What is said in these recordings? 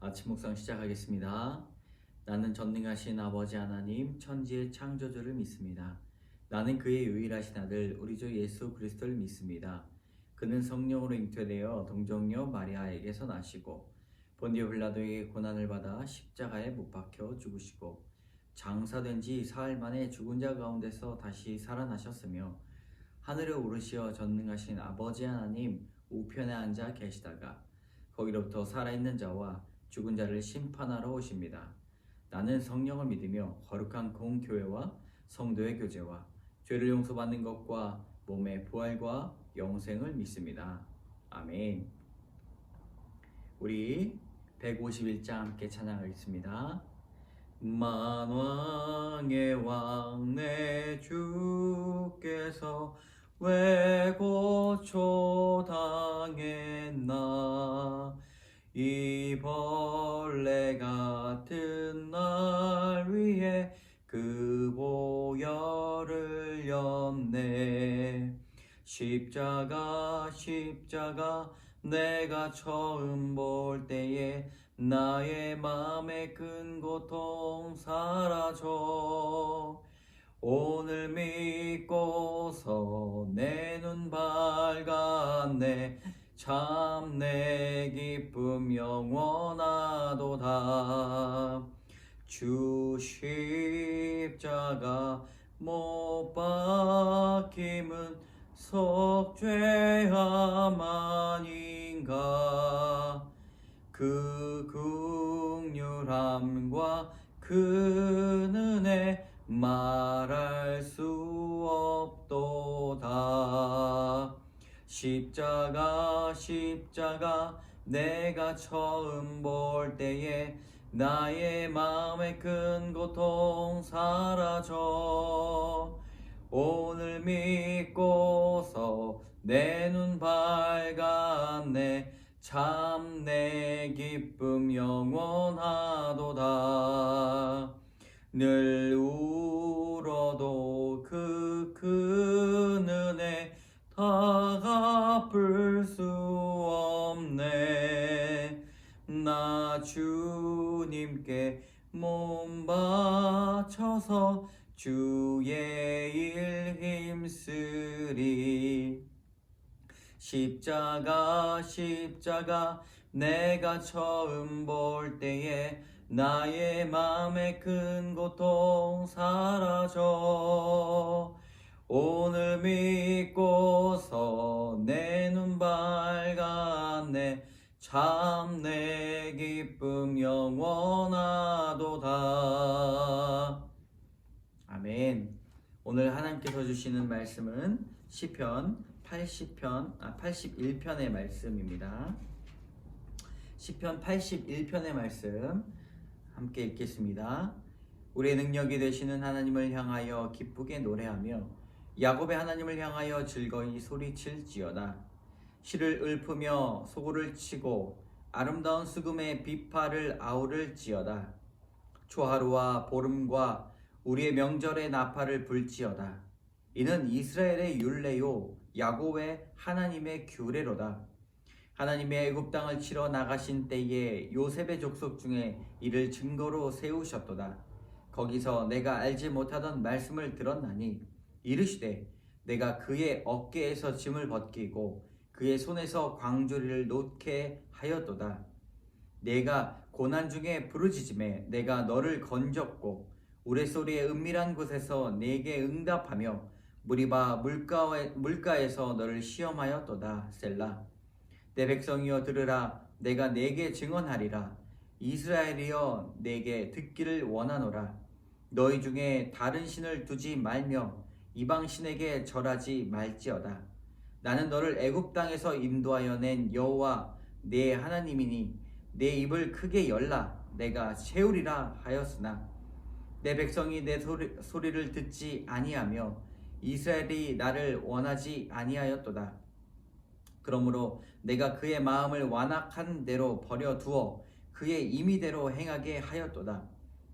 아침 묵상 시작하겠습니다. 나는 전능하신 아버지 하나님 천지의 창조주를 믿습니다. 나는 그의 유일하신 아들 우리 주 예수 그리스도를 믿습니다. 그는 성령으로 잉태되어 동정녀 마리아에게서 나시고 본디오 빌라도에게 고난을 받아 십자가에 못 박혀 죽으시고 장사된 지 사흘 만에 죽은 자 가운데서 다시 살아나셨으며 하늘에 오르시어 전능하신 아버지 하나님 우편에 앉아 계시다가 거기로부터 살아있는 자와 죽은 자를 심판하러 오십니다. 나는 성령을 믿으며 거룩한 공교회와 성도의 교제와 죄를 용서받는 것과 몸의 부활과 영생을 믿습니다. 아멘. 우리 151장 함께 찬양하겠습니다. 만왕의 왕 내 주께서 왜 고초당했나 이 벌레 같은 날 위해 그 보혈을 였네. 십자가 내가 처음 볼 때에 나의 맘의 큰 고통 사라져. 오늘 믿고서 내 눈 밝았네. 참 내 기쁨 영원하도다. 주 십자가 못 박힘은 속죄함 아닌가. 그 긍휼함과 그 은혜 말할 수 없도다. 십자가 내가 처음 볼 때에 나의 마음의 큰 고통 사라져. 오늘 믿고서 내 눈 밝았네. 참 내 기쁨 영원하도다. 늘 울어도 그 큰 은혜 다 갚을 수 없네. 나 주님께 몸 바쳐서 주의 일 힘쓰리. 십자가 내가 처음 볼 때에 나의 맘의 큰 고통 사라져. 오늘 믿고서 내 눈 밝았네. 참 내 기쁨 영원하도다. 아멘. 오늘 하나님께서 주시는 말씀은 시편 81편의 말씀입니다. 시편 81편의 말씀 함께 읽겠습니다. 우리의 능력이 되시는 하나님을 향하여 기쁘게 노래하며 야곱의 하나님을 향하여 즐거이 소리칠지어다. 실을 읊으며 소고를 치고 아름다운 수금의 비파를 아우를지어다. 초하루와 보름과 우리의 명절의 나팔을 불지어다. 이는 이스라엘의 율례요 야곱의 하나님의 규례로다. 하나님이 애굽 땅을 치러 나가신 때에 요셉의 족속 중에 이를 증거로 세우셨도다. 거기서 내가 알지 못하던 말씀을 들었나니 이르시되 내가 그의 어깨에서 짐을 벗기고 그의 손에서 광주리를 놓게 하였도다. 내가 고난 중에 부르짖음에 내가 너를 건졌고 우레소리의 은밀한 곳에서 내게 응답하며 무리바 물가에서 너를 시험하였도다. 셀라. 내 백성이여 들으라. 내가 내게 증언하리라. 이스라엘이여 내게 듣기를 원하노라. 너희 중에 다른 신을 두지 말며 이방 신에게 절하지 말지어다. 나는 너를 애굽 땅에서 인도하여 낸 여호와 내 하나님이니 내 입을 크게 열라. 내가 채우리라 하였으나 내 백성이 내 소리를 듣지 아니하며 이스라엘이 나를 원하지 아니하였도다. 그러므로 내가 그의 마음을 완악한 대로 버려두어 그의 임의대로 행하게 하였도다.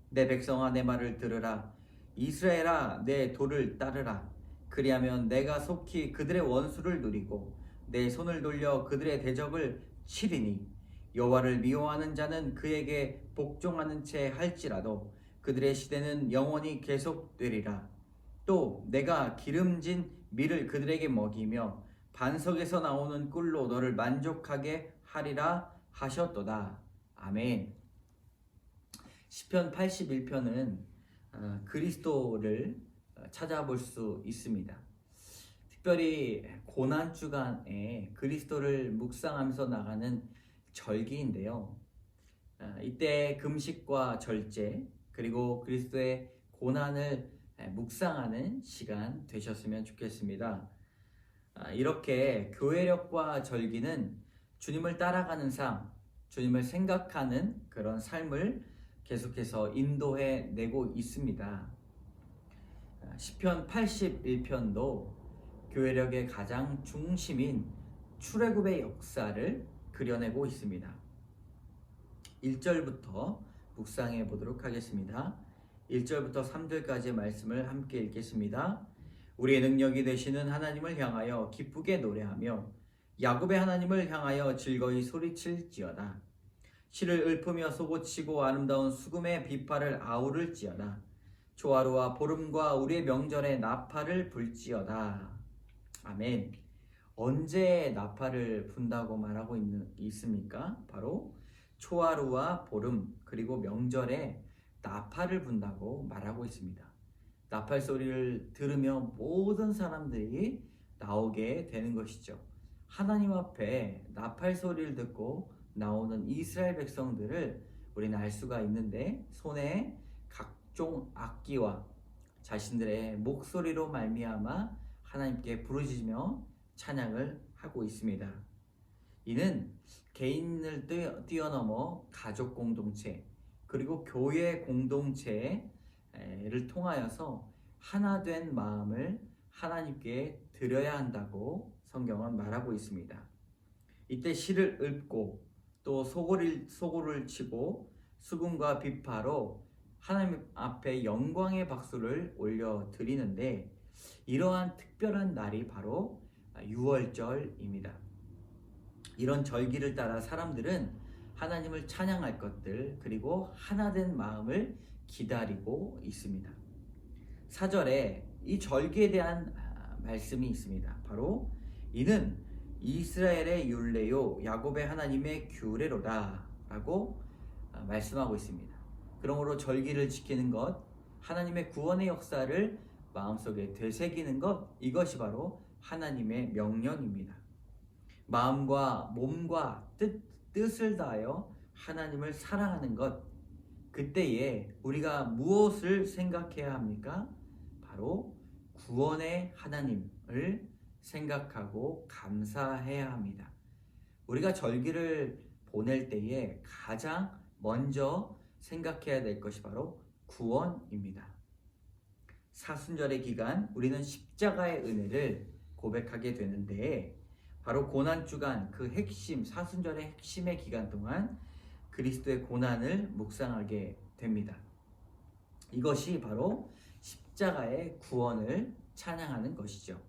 내 백성아 내 말을 들으라. 이스라엘아 내 도를 따르라. 그리하면 내가 속히 그들의 원수를 누리고 내 손을 돌려 그들의 대적을 치리니 여호와를 미워하는 자는 그에게 복종하는 채 할지라도 그들의 시대는 영원히 계속되리라. 또 내가 기름진 밀을 그들에게 먹이며 반석에서 나오는 꿀로 너를 만족하게 하리라 하셨도다. 아멘. 시편 81편은 그리스도를 찾아볼 수 있습니다. 특별히 고난 주간에 그리스도를 묵상하면서 나가는 절기인데요. 이때 금식과 절제 그리고 그리스도의 고난을 묵상하는 시간 되셨으면 좋겠습니다. 이렇게 교회력과 절기는 주님을 따라가는 삶, 주님을 생각하는 그런 삶을 계속해서 인도해 내고 있습니다. 시편 81편도 교회력의 가장 중심인 출애굽의 역사를 그려내고 있습니다. 1절부터 묵상해 보도록 하겠습니다. 1절부터 3절까지의 말씀을 함께 읽겠습니다. 우리의 능력이 되시는 하나님을 향하여 기쁘게 노래하며 야곱의 하나님을 향하여 즐거이 소리칠지어다. 실을 읊으며 솟구치고 아름다운 수금의 비파를 아우를지어다. 초하루와 보름과 우리의 명절에 나팔을 불지어다. 아멘. 언제 나팔을 분다고 말하고 있습니까? 바로 초하루와 보름 그리고 명절에 나팔을 분다고 말하고 있습니다. 나팔 소리를 들으며 모든 사람들이 나오게 되는 것이죠. 하나님 앞에 나팔 소리를 듣고 나오는 이스라엘 백성들을 우리는 알 수가 있는데 손에 각종 악기와 자신들의 목소리로 말미암아 하나님께 부르짖으며 찬양을 하고 있습니다. 이는 개인을 뛰어넘어 가족 공동체 그리고 교회 공동체를 통하여서 하나 된 마음을 하나님께 드려야 한다고 성경은 말하고 있습니다. 이때 실을 읊고 또 소고를 치고 수금과 비파로 하나님 앞에 영광의 박수를 올려드리는데 이러한 특별한 날이 바로 유월절입니다. 이런 절기를 따라 사람들은 하나님을 찬양할 것들 그리고 하나된 마음을 기다리고 있습니다. 4절에 이 절기에 대한 말씀이 있습니다. 바로 이는 이스라엘의 율례요 야곱의 하나님의 규례로다 라고 말씀하고 있습니다. 그러므로 절기를 지키는 것, 하나님의 구원의 역사를 마음속에 되새기는 것, 이것이 바로 하나님의 명령입니다. 마음과 몸과 뜻을 다하여 하나님을 사랑하는 것, 그때에 우리가 무엇을 생각해야 합니까? 바로 구원의 하나님을 생각하고 감사해야 합니다. 우리가 절기를 보낼 때에 가장 먼저 생각해야 될 것이 바로 구원입니다. 사순절의 기간 우리는 십자가의 은혜를 고백하게 되는데 바로 고난주간 그 핵심 사순절의 핵심의 기간 동안 그리스도의 고난을 묵상하게 됩니다. 이것이 바로 십자가의 구원을 찬양하는 것이죠.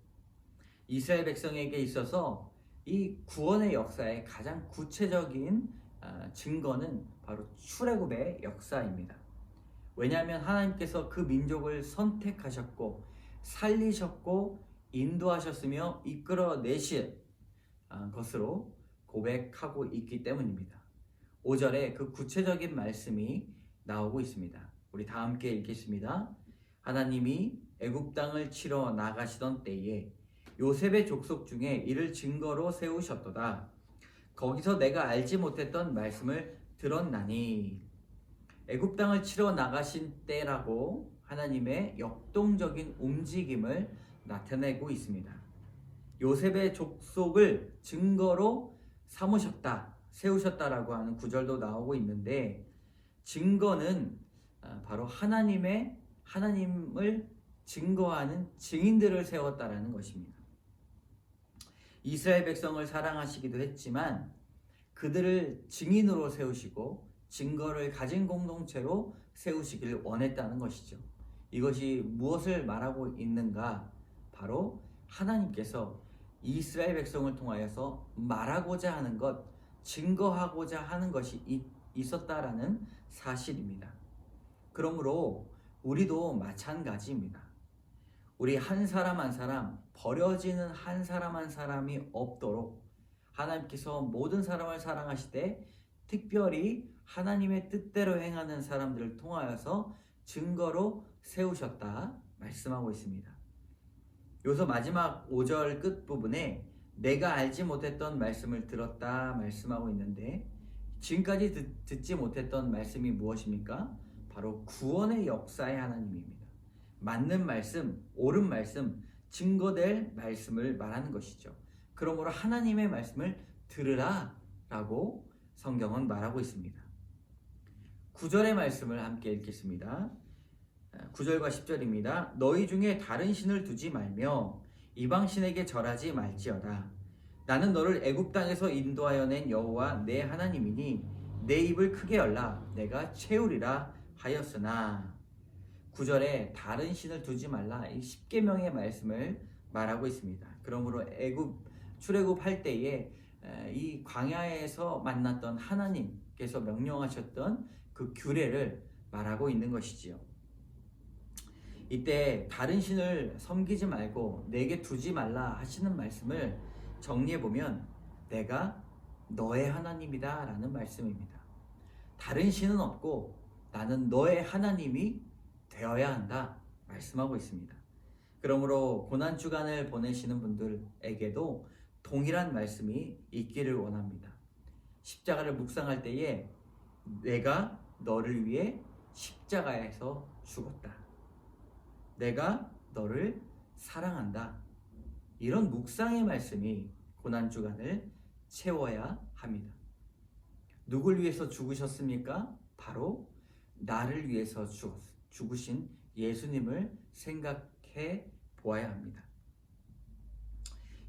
이스라엘 백성에게 있어서 이 구원의 역사의 가장 구체적인 증거는 바로 출애굽의 역사입니다. 왜냐하면 하나님께서 그 민족을 선택하셨고 살리셨고 인도하셨으며 이끌어내실 것으로 고백하고 있기 때문입니다. 5절에 그 구체적인 말씀이 나오고 있습니다. 우리 다 함께 읽겠습니다. 하나님이 애굽 땅을 치러 나가시던 때에 요셉의 족속 중에 이를 증거로 세우셨도다. 거기서 내가 알지 못했던 말씀을 들었나니. 애굽 땅을 치러 나가신 때라고 하나님의 역동적인 움직임을 나타내고 있습니다. 요셉의 족속을 증거로 삼으셨다, 세우셨다라고 하는 구절도 나오고 있는데 증거는 바로 하나님을 증거하는 증인들을 세웠다라는 것입니다. 이스라엘 백성을 사랑하시기도 했지만 그들을 증인으로 세우시고 증거를 가진 공동체로 세우시기를 원했다는 것이죠. 이것이 무엇을 말하고 있는가? 바로 하나님께서 이스라엘 백성을 통하여서 말하고자 하는 것, 증거하고자 하는 것이 있었다라는 사실입니다. 그러므로 우리도 마찬가지입니다. 우리 한 사람 한 사람, 버려지는 한 사람 한 사람이 없도록 하나님께서 모든 사람을 사랑하시되 특별히 하나님의 뜻대로 행하는 사람들을 통하여서 증거로 세우셨다 말씀하고 있습니다. 여기서 마지막 5절 끝부분에 내가 알지 못했던 말씀을 들었다 말씀하고 있는데, 지금까지 듣지 못했던 말씀이 무엇입니까? 바로 구원의 역사의 하나님입니다. 맞는 말씀, 옳은 말씀, 증거될 말씀을 말하는 것이죠. 그러므로 하나님의 말씀을 들으라 라고 성경은 말하고 있습니다. 9절의 말씀을 함께 읽겠습니다. 9절과 10절입니다. 너희 중에 다른 신을 두지 말며 이방신에게 절하지 말지어다. 나는 너를 애굽 땅에서 인도하여 낸 여호와 내 하나님이니 내 입을 크게 열라 내가 채우리라 하였으나. 9절에 다른 신을 두지 말라, 이 10계명의 말씀을 말하고 있습니다. 그러므로 출애굽할 때에 이 광야에서 만났던 하나님께서 명령하셨던 그 규례를 말하고 있는 것이지요. 이때 다른 신을 섬기지 말고 내게 두지 말라 하시는 말씀을 정리해 보면 내가 너의 하나님이다 라는 말씀입니다. 다른 신은 없고 나는 너의 하나님이 되어야 한다 말씀하고 있습니다. 그러므로 고난주간을 보내시는 분들에게도 동일한 말씀이 있기를 원합니다. 십자가를 묵상할 때에 내가 너를 위해 십자가에서 죽었다. 내가 너를 사랑한다. 이런 묵상의 말씀이 고난주간을 채워야 합니다. 누굴 위해서 죽으셨습니까? 바로 나를 위해서 죽으신 예수님을 생각해 보아야 합니다.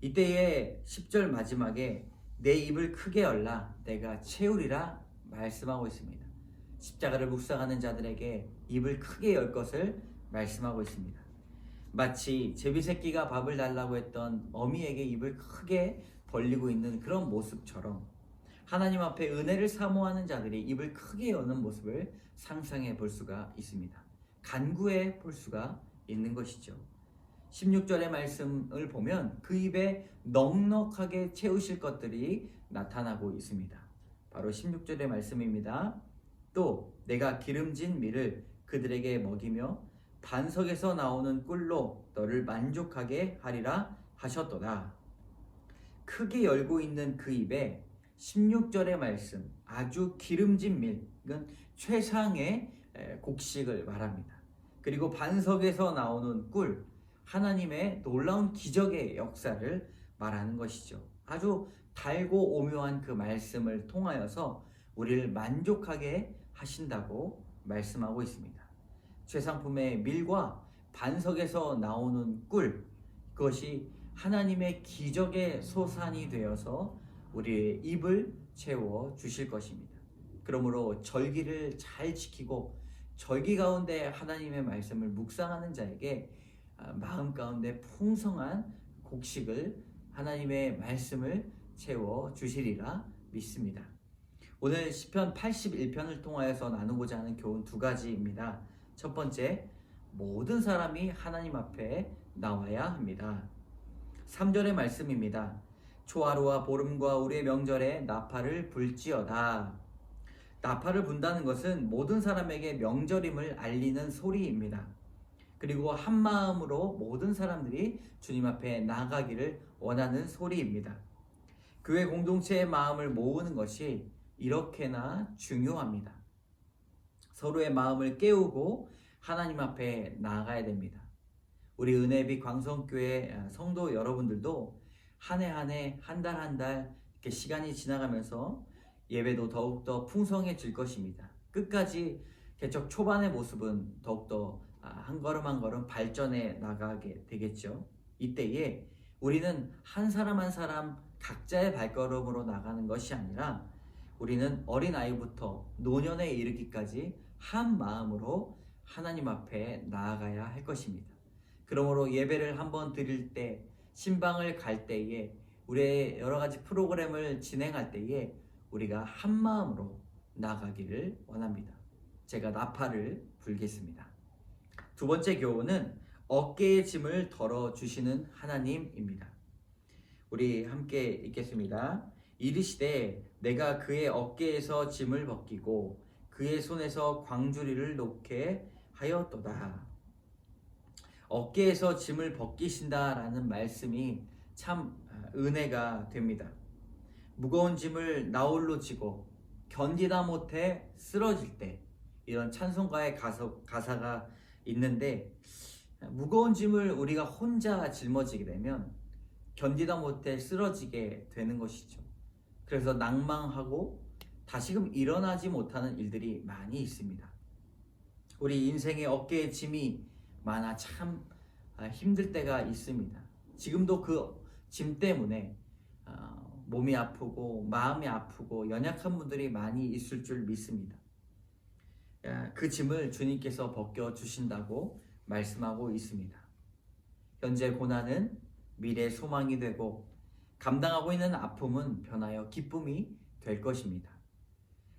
이때의 10절 마지막에 내 입을 크게 열라 내가 채우리라 말씀하고 있습니다. 십자가를 묵상하는 자들에게 입을 크게 열 것을 말씀하고 있습니다. 마치 제비새끼가 밥을 달라고 했던 어미에게 입을 크게 벌리고 있는 그런 모습처럼 하나님 앞에 은혜를 사모하는 자들이 입을 크게 여는 모습을 상상해 볼 수가 있습니다. 간구해 볼 수가 있는 것이죠. 16절의 말씀을 보면 그 입에 넉넉하게 채우실 것들이 나타나고 있습니다. 바로 16절의 말씀입니다. 또 내가 기름진 밀을 그들에게 먹이며 반석에서 나오는 꿀로 너를 만족하게 하리라 하셨도다. 크게 열고 있는 그 입에 16절의 말씀, 아주 기름진 밀, 이건 최상의 곡식을 말합니다. 그리고 반석에서 나오는 꿀, 하나님의 놀라운 기적의 역사를 말하는 것이죠. 아주 달고 오묘한 그 말씀을 통하여서 우리를 만족하게 하신다고 말씀하고 있습니다. 최상품의 밀과 반석에서 나오는 꿀, 그것이 하나님의 기적의 소산이 되어서 우리의 입을 채워 주실 것입니다. 그러므로 절기를 잘 지키고 절기 가운데 하나님의 말씀을 묵상하는 자에게 마음 가운데 풍성한 곡식을, 하나님의 말씀을 채워 주시리라 믿습니다. 오늘 시편 81편을 통하여서 나누고자 하는 교훈 두 가지입니다. 첫 번째, 모든 사람이 하나님 앞에 나와야 합니다. 3절의 말씀입니다. 초하루와 보름과 우리의 명절에 나팔을 불지어다. 나팔을 분다는 것은 모든 사람에게 명절임을 알리는 소리입니다. 그리고 한 마음으로 모든 사람들이 주님 앞에 나가기를 원하는 소리입니다. 교회 공동체의 마음을 모으는 것이 이렇게나 중요합니다. 서로의 마음을 깨우고 하나님 앞에 나아가야 됩니다. 우리 은혜비 광성교회 성도 여러분들도 한 해 한 해, 한 달 한 달 이렇게 시간이 지나가면서 예배도 더욱더 풍성해질 것입니다. 끝까지 개척 초반의 모습은 더욱더 한 걸음 한 걸음 발전해 나가게 되겠죠. 이때에 우리는 한 사람 한 사람 각자의 발걸음으로 나가는 것이 아니라 우리는 어린아이부터 노년에 이르기까지 한 마음으로 하나님 앞에 나아가야 할 것입니다. 그러므로 예배를 한번 드릴 때, 신방을 갈 때에, 우리의 여러 가지 프로그램을 진행할 때에 우리가 한 마음으로 나가기를 원합니다. 제가 나팔을 불겠습니다. 두 번째 교훈은 어깨의 짐을 덜어주시는 하나님입니다. 우리 함께 읽겠습니다. 이르시되 내가 그의 어깨에서 짐을 벗기고 그의 손에서 광주리를 놓게 하였도다. 어깨에서 짐을 벗기신다라는 말씀이 참 은혜가 됩니다. 무거운 짐을 나홀로 지고 견디다 못해 쓰러질 때, 이런 찬송가의 가사가 있는데, 무거운 짐을 우리가 혼자 짊어지게 되면 견디다 못해 쓰러지게 되는 것이죠. 그래서 낭망하고 다시금 일어나지 못하는 일들이 많이 있습니다. 우리 인생의 어깨에 짐이 많아 참 힘들 때가 있습니다. 지금도 그 짐 때문에 몸이 아프고 마음이 아프고 연약한 분들이 많이 있을 줄 믿습니다. 그 짐을 주님께서 벗겨주신다고 말씀하고 있습니다. 현재 고난은 미래 소망이 되고 감당하고 있는 아픔은 변하여 기쁨이 될 것입니다.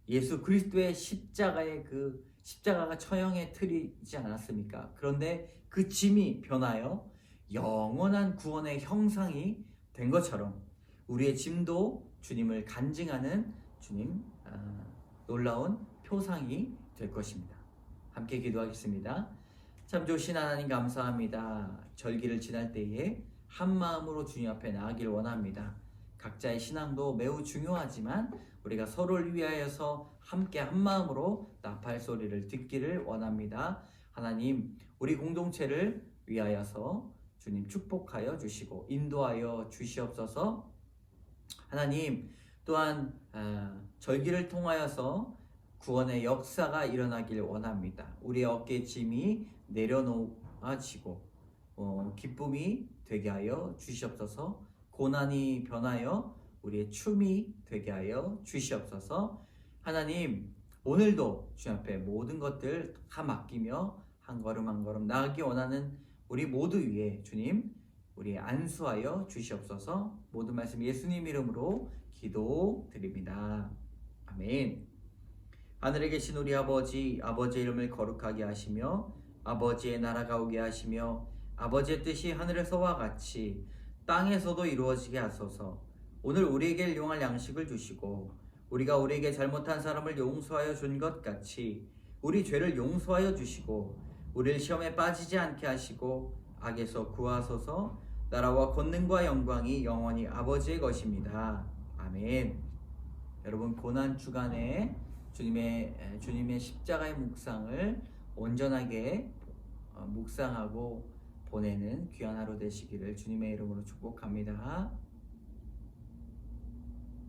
예수 그리스도의 십자가가 처형의 틀이지 않았습니까? 그런데 그 짐이 변하여 영원한 구원의 형상이 된 것처럼 우리의 짐도 주님을 간증하는 놀라운 표상이 될 것입니다. 함께 기도하겠습니다. 참 좋으신 하나님 감사합니다. 절기를 지날 때에 한 마음으로 주님 앞에 나아가길 원합니다. 각자의 신앙도 매우 중요하지만 우리가 서로를 위하여서 함께 한 마음으로 나팔 소리를 듣기를 원합니다. 하나님, 우리 공동체를 위하여서 주님 축복하여 주시고 인도하여 주시옵소서. 하나님, 또한 절기를 통하여서 구원의 역사가 일어나길 원합니다. 우리의 어깨 짐이 내려놓아지고 기쁨이 되게 하여 주시옵소서. 고난이 변하여 우리의 춤이 되게 하여 주시옵소서. 하나님, 오늘도 주님 앞에 모든 것들 다 맡기며 한 걸음 한 걸음 나아가기 원하는 우리 모두 위에 주님 우리 안수하여 주시옵소서. 모든 말씀 예수님 이름으로 기도드립니다. 아멘. 하늘에 계신 우리 아버지, 아버지의 이름을 거룩하게 하시며 아버지의 나라가 오게 하시며 아버지의 뜻이 하늘에서와 같이 땅에서도 이루어지게 하소서. 오늘 우리에게 일용할 양식을 주시고 우리가 우리에게 잘못한 사람을 용서하여 준 것 같이 우리 죄를 용서하여 주시고 우리를 시험에 빠지지 않게 하시고 악에서 구하소서. 나라와 권능과 영광이 영원히 아버지의 것입니다. 아멘. 여러분, 고난 주간에 주님의 십자가의 묵상을 온전하게 묵상하고 보내는 귀한 하루 되시기를 주님의 이름으로 축복합니다.